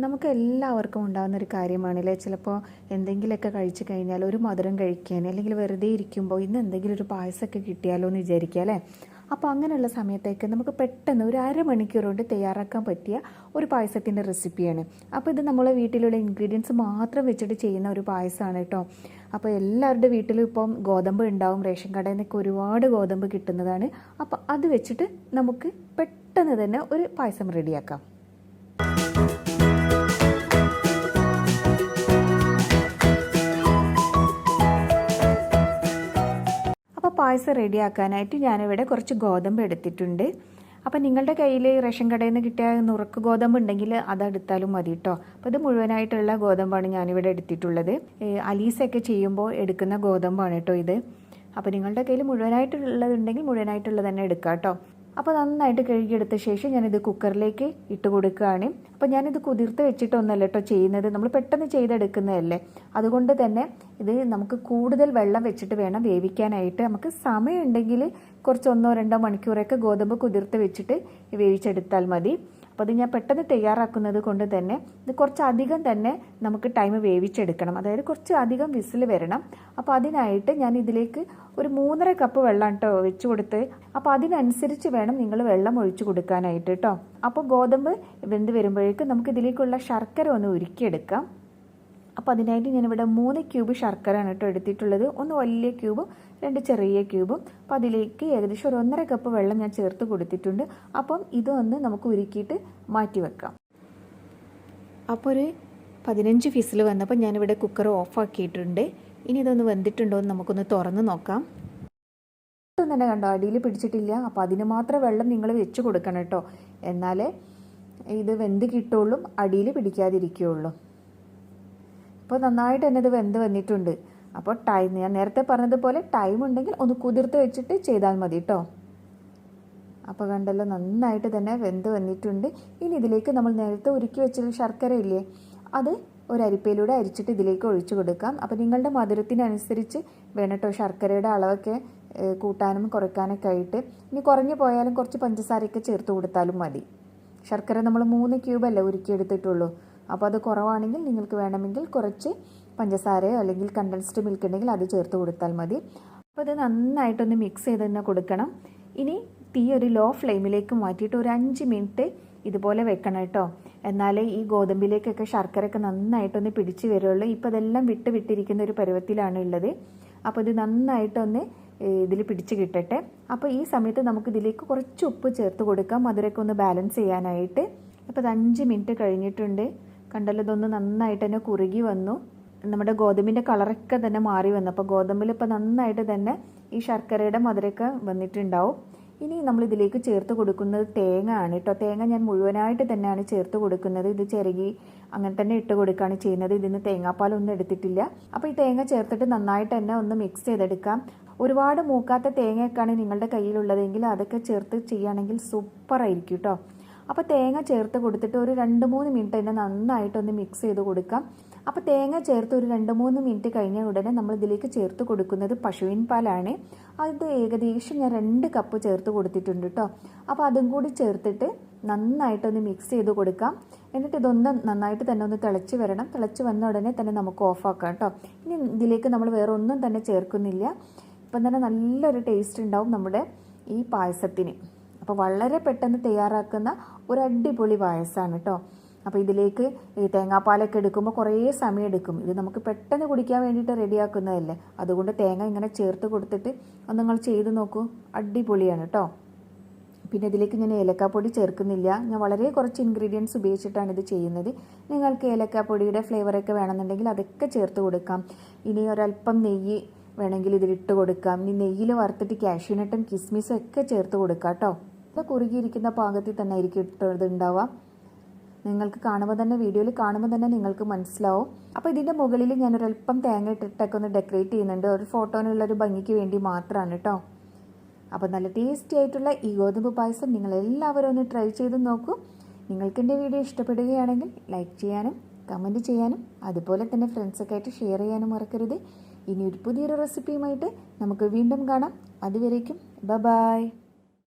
നമുക്ക് എല്ലാവർക്കും ഉണ്ടാകുന്ന ഒരു കാര്യമാണല്ലേ, ചിലപ്പോൾ എന്തെങ്കിലുമൊക്കെ കഴിച്ചു കഴിഞ്ഞാൽ ഒരു മധുരം കഴിക്കാൻ അല്ലെങ്കിൽ വെറുതെ ഇരിക്കുമ്പോൾ ഇന്ന് എന്തെങ്കിലും ഒരു പായസമൊക്കെ കിട്ടിയാലോ എന്ന് വിചാരിക്കുക അല്ലേ. അപ്പോൾ അങ്ങനെയുള്ള സമയത്തേക്ക് നമുക്ക് പെട്ടെന്ന് ഒരു അരമണിക്കൂർ കൊണ്ട് തയ്യാറാക്കാൻ പറ്റിയ ഒരു പായസത്തിൻ്റെ റെസിപ്പിയാണ്. അപ്പോൾ ഇത് നമ്മളെ വീട്ടിലുള്ള ഇൻഗ്രീഡിയൻസ് മാത്രം വെച്ചിട്ട് ചെയ്യുന്ന ഒരു പായസമാണ് കേട്ടോ. അപ്പോൾ എല്ലാവരുടെ വീട്ടിലും ഇപ്പം ഗോതമ്പ് ഉണ്ടാവും, റേഷൻ കടയിൽ നിന്നൊക്കെ ഒരുപാട് ഗോതമ്പ് കിട്ടുന്നതാണ്. അപ്പോൾ അത് വെച്ചിട്ട് നമുക്ക് പെട്ടെന്ന് തന്നെ ഒരു പായസം റെഡിയാക്കാം. പായസം റെഡിയാക്കാനായിട്ട് ഞാനിവിടെ കുറച്ച് ഗോതമ്പ് എടുത്തിട്ടുണ്ട്. അപ്പോൾ നിങ്ങളുടെ കയ്യിൽ റേഷൻ കടയിൽ നിന്ന് കിട്ടിയ നുറുക്ക് ഗോതമ്പ് ഉണ്ടെങ്കിൽ അതെടുത്താലും മതി കേട്ടോ. അപ്പോൾ ഇത് മുഴുവനായിട്ടുള്ള ഗോതമ്പാണ് ഞാനിവിടെ എടുത്തിട്ടുള്ളത്. അലീസൊക്കെ ചെയ്യുമ്പോൾ എടുക്കുന്ന ഗോതമ്പാണ് കേട്ടോ ഇത്. അപ്പോൾ നിങ്ങളുടെ കയ്യിൽ മുഴുവനായിട്ടുള്ളതുണ്ടെങ്കിൽ മുഴുവനായിട്ടുള്ളത് തന്നെ എടുക്കാം കേട്ടോ. അപ്പോൾ നന്നായിട്ട് കഴുകിയെടുത്ത ശേഷം ഞാനിത് കുക്കറിലേക്ക് ഇട്ട് കൊടുക്കുകയാണ്. അപ്പോൾ ഞാനിത് കുതിർത്ത് വെച്ചിട്ടൊന്നല്ല കേട്ടോ ചെയ്യുന്നത്, നമ്മൾ പെട്ടെന്ന് ചെയ്തെടുക്കുന്നതല്ലേ. അതുകൊണ്ട് തന്നെ ഇത് നമുക്ക് കൂടുതൽ വെള്ളം വെച്ചിട്ട് വേണം വേവിക്കാനായിട്ട്. നമുക്ക് സമയമുണ്ടെങ്കിൽ കുറച്ച് 1-2 മണിക്കൂറൊക്കെ ഗോതമ്പ് കുതിർത്ത് വെച്ചിട്ട് വേവിച്ചെടുത്താൽ മതി. അപ്പോൾ അത് ഞാൻ പെട്ടെന്ന് തയ്യാറാക്കുന്നത് കൊണ്ട് തന്നെ ഇത് കുറച്ചധികം തന്നെ നമുക്ക് ടൈം വേവിച്ചെടുക്കണം, അതായത് കുറച്ച് അധികം വിസിൽ വരണം. അപ്പോൾ അതിനായിട്ട് ഞാൻ ഇതിലേക്ക് ഒരു 3.5 കപ്പ് വെള്ളം കേട്ടോ വെച്ച് കൊടുത്ത്. അപ്പോൾ അതിനനുസരിച്ച് വേണം നിങ്ങൾ വെള്ളം ഒഴിച്ചു കൊടുക്കാനായിട്ട് കേട്ടോ. അപ്പോൾ ഗോതമ്പ് വെന്ത് വരുമ്പോഴേക്കും നമുക്ക് ഇതിലേക്കുള്ള ശർക്കര ഒന്ന് ഉരുക്കിയെടുക്കാം. അപ്പോൾ അതിനായിട്ട് ഞാനിവിടെ 3 ക്യൂബ് ശർക്കരയാണ് കേട്ടോ എടുത്തിട്ടുള്ളത്. 1 വലിയ ക്യൂബും 2 ചെറിയ ക്യൂബും. അപ്പോൾ അതിലേക്ക് ഏകദേശം ഒരു 1.5 കപ്പ് വെള്ളം ഞാൻ ചേർത്ത് കൊടുത്തിട്ടുണ്ട്. അപ്പം ഇതൊന്ന് നമുക്ക് ഉരുക്കിയിട്ട് മാറ്റി വെക്കാം. അപ്പോൾ ഒരു 15 വിസിൽ വന്നപ്പോൾ ഞാനിവിടെ കുക്കർ ഓഫാക്കിയിട്ടുണ്ട്. ഇനി ഇതൊന്ന് വെന്തിട്ടുണ്ടോ എന്ന് നമുക്കൊന്ന് തുറന്ന് നോക്കാം. ഒട്ടും തന്നെ കണ്ടോ അടിയിൽ പിടിച്ചിട്ടില്ല. അപ്പോൾ അതിന് മാത്രം വെള്ളം നിങ്ങൾ വെച്ച് കൊടുക്കണം കേട്ടോ, എന്നാലേ ഇത് വെന്ത് കിട്ടുള്ളൂ, അടിയിൽ പിടിക്കാതിരിക്കുകയുള്ളൂ. അപ്പോൾ നന്നായിട്ട് തന്നെ ഇത് വെന്ത് വന്നിട്ടുണ്ട്. അപ്പോൾ ഞാൻ നേരത്തെ പറഞ്ഞതുപോലെ ടൈം ഉണ്ടെങ്കിൽ ഒന്ന് കുതിർത്ത് വെച്ചിട്ട് ചെയ്താൽ മതി കേട്ടോ. അപ്പോൾ കണ്ടല്ലോ നന്നായിട്ട് തന്നെ വെന്ത് വന്നിട്ടുണ്ട്. ഇനി ഇതിലേക്ക് നമ്മൾ നേരത്തെ ഉരുക്കി വെച്ച ശർക്കര ഇല്ലേ, അത് ഒരു അരിപ്പയിലൂടെ അരിച്ചിട്ട് ഇതിലേക്ക് ഒഴിച്ചു കൊടുക്കാം. അപ്പോൾ നിങ്ങളുടെ മധുരത്തിനനുസരിച്ച് വേണം കേട്ടോ ശർക്കരയുടെ അളവൊക്കെ കൂട്ടാനും കുറയ്ക്കാനൊക്കെ ആയിട്ട്. ഇനി കുറഞ്ഞു പോയാലും കുറച്ച് പഞ്ചസാരയൊക്കെ ചേർത്ത് കൊടുത്താലും മതി. ശർക്കര നമ്മൾ 3 ക്യൂബല്ലേ ഉരുക്കിയെടുത്തിട്ടുള്ളൂ. അപ്പോൾ അത് കുറവാണെങ്കിൽ നിങ്ങൾക്ക് വേണമെങ്കിൽ കുറച്ച് പഞ്ചസാരയോ അല്ലെങ്കിൽ കണ്ടൻസ്ഡ് മിൽക്ക് ഉണ്ടെങ്കിൽ അത് ചേർത്ത് കൊടുത്താൽ മതി. അപ്പോൾ ഇത് നന്നായിട്ടൊന്ന് മിക്സ് ചെയ്ത് തന്നെ കൊടുക്കണം. ഇനി തീ ഒരു ലോ ഫ്ലെയിമിലേക്ക് മാറ്റിയിട്ട് ഒരു 5 മിനിറ്റ് ഇതുപോലെ വെക്കണം കേട്ടോ, എന്നാലേ ഈ ഗോതമ്പിലേക്കൊക്കെ ശർക്കരയൊക്കെ നന്നായിട്ടൊന്ന് പിടിച്ച് വരുള്ളൂ. ഇപ്പോൾ ഇതെല്ലാം വിട്ടിരിക്കുന്ന ഒരു പരുവത്തിലാണ് ഉള്ളത്. അപ്പോൾ ഇത് നന്നായിട്ടൊന്ന് ഇതിൽ പിടിച്ച് കിട്ടട്ടെ. അപ്പോൾ ഈ സമയത്ത് നമുക്ക് ഇതിലേക്ക് കുറച്ച് ഉപ്പ് ചേർത്ത് കൊടുക്കാം, മധുരമൊക്കെ ഒന്ന് ബാലൻസ് ചെയ്യാനായിട്ട്. അപ്പോൾ ഇത് 5 മിനിറ്റ് കഴിഞ്ഞിട്ടുണ്ട്. കണ്ടല്ലോ ഇതൊന്ന് നന്നായിട്ട് തന്നെ കുറുകി വന്നു. നമ്മുടെ ഗോതമ്പിൻ്റെ കളറൊക്കെ തന്നെ മാറി വന്നു. അപ്പോൾ ഗോതമ്പിൽ ഇപ്പോൾ നന്നായിട്ട് തന്നെ ഈ ശർക്കരയുടെ മധുരമൊക്കെ വന്നിട്ടുണ്ടാവും. ഇനി നമ്മൾ ഇതിലേക്ക് ചേർത്ത് കൊടുക്കുന്നത് തേങ്ങ ആണ് കേട്ടോ. തേങ്ങ ഞാൻ മുഴുവനായിട്ട് തന്നെയാണ് ചേർത്ത് കൊടുക്കുന്നത്. ഇത് ചിരകി അങ്ങനെ തന്നെ ഇട്ട് കൊടുക്കുകയാണ് ചെയ്യുന്നത്. ഇതിന് തേങ്ങാപ്പാലൊന്നും എടുത്തിട്ടില്ല. അപ്പോൾ ഈ തേങ്ങ ചേർത്തിട്ട് നന്നായിട്ട് തന്നെ ഒന്ന് മിക്സ് ചെയ്തെടുക്കാം. ഒരുപാട് മൂക്കാത്ത തേങ്ങയൊക്കെയാണ് നിങ്ങളുടെ കയ്യിലുള്ളതെങ്കിൽ അതൊക്കെ ചേർത്ത് ചെയ്യുകയാണെങ്കിൽ സൂപ്പറായിരിക്കും കേട്ടോ. അപ്പോൾ തേങ്ങ ചേർത്ത് കൊടുത്തിട്ട് ഒരു 2-3 മിനിറ്റ് തന്നെ നന്നായിട്ടൊന്ന് മിക്സ് ചെയ്ത് കൊടുക്കാം. അപ്പോൾ തേങ്ങ ചേർത്ത് ഒരു 2-3 മിനിറ്റ് കഴിഞ്ഞ ഉടനെ നമ്മൾ ഇതിലേക്ക് ചേർത്ത് കൊടുക്കുന്നത് പശുവിൻ പാലാണ്. അത് ഏകദേശം ഞാൻ 2 കപ്പ് ചേർത്ത് കൊടുത്തിട്ടുണ്ട് കേട്ടോ. അപ്പോൾ അതും കൂടി ചേർത്തിട്ട് നന്നായിട്ടൊന്ന് മിക്സ് ചെയ്ത് കൊടുക്കാം. എന്നിട്ട് ഇതൊന്ന് നന്നായിട്ട് തന്നെ ഒന്ന് തിളച്ച് വരണം. തിളച്ച് വന്ന ഉടനെ തന്നെ നമുക്ക് ഓഫാക്കാം കേട്ടോ. ഇനി ഇതിലേക്ക് നമ്മൾ വേറെ ഒന്നും തന്നെ ചേർക്കുന്നില്ല. ഇപ്പം തന്നെ നല്ലൊരു ടേസ്റ്റ് ഉണ്ടാവും നമ്മുടെ ഈ പായസത്തിന്. അപ്പോൾ വളരെ പെട്ടെന്ന് തയ്യാറാക്കുന്ന ഒരു അടിപൊളി പായസമാണ് കേട്ടോ. അപ്പോൾ ഇതിലേക്ക് ഈ തേങ്ങാപ്പാലൊക്കെ എടുക്കുമ്പോൾ കുറേ സമയം എടുക്കും. ഇത് നമുക്ക് പെട്ടെന്ന് കുടിക്കാൻ വേണ്ടിയിട്ട് റെഡിയാക്കുന്നതല്ലേ, അതുകൊണ്ട് തേങ്ങ ഇങ്ങനെ ചേർത്ത് കൊടുത്തിട്ട് ഒന്ന് നിങ്ങൾ ചെയ്ത് നോക്കൂ, അടിപൊളിയാണ് കേട്ടോ. പിന്നെ ഇതിലേക്ക് ഞാൻ ഏലക്കാപ്പൊടി ചേർക്കുന്നില്ല. ഞാൻ വളരെ കുറച്ച് ഇൻഗ്രീഡിയൻസ് ഉപയോഗിച്ചിട്ടാണ് ഇത് ചെയ്യുന്നത്. നിങ്ങൾക്ക് ഏലക്കാപ്പൊടിയുടെ ഫ്ലേവറൊക്കെ വേണമെന്നുണ്ടെങ്കിൽ അതൊക്കെ ചേർത്ത് കൊടുക്കാം. ഇനി ഒരല്പം നെയ്യ് വേണമെങ്കിൽ ഇതിലിട്ട് കൊടുക്കാം. ഇനി നെയ്യിൽ വറുത്തിട്ട് കാഷ്യൂനട്ടും കിസ്മിസും ഒക്കെ ചേർത്ത് കൊടുക്കാം കേട്ടോ. ഇത് കുറുകിയിരിക്കുന്ന പാകത്തിൽ തന്നെ ആയിരിക്കും ഇട്ടത് ഉണ്ടാവുക. നിങ്ങൾക്ക് കാണുമ്പോൾ തന്നെ വീഡിയോയിൽ കാണുമ്പോൾ തന്നെ നിങ്ങൾക്ക് മനസ്സിലാവും. അപ്പോൾ ഇതിൻ്റെ മുകളിൽ ഞാനൊരല്പം തേങ്ങ ഇട്ടിട്ടൊക്കെ ഒന്ന് ഡെക്കറേറ്റ് ചെയ്യുന്നുണ്ട്. ഒരു ഫോട്ടോനുള്ളൊരു ഭംഗിക്ക് വേണ്ടി മാത്രമാണ് കേട്ടോ. അപ്പോൾ നല്ല ടേസ്റ്റി ആയിട്ടുള്ള ഈ ഗോതമ്പ് പായസം നിങ്ങളെല്ലാവരും ഒന്ന് ട്രൈ ചെയ്ത് നോക്കൂ. നിങ്ങൾക്ക് എൻ്റെ വീഡിയോ ഇഷ്ടപ്പെടുകയാണെങ്കിൽ ലൈക്ക് ചെയ്യാനും കമൻറ്റ് ചെയ്യാനും അതുപോലെ തന്നെ ഫ്രണ്ട്സൊക്കെ ആയിട്ട് ഷെയർ ചെയ്യാനും മറക്കരുത്. ഇനി ഒരു പുതിയൊരു റെസിപ്പിയുമായിട്ട് നമുക്ക് വീണ്ടും കാണാം. അതുവരേക്കും ബൈ.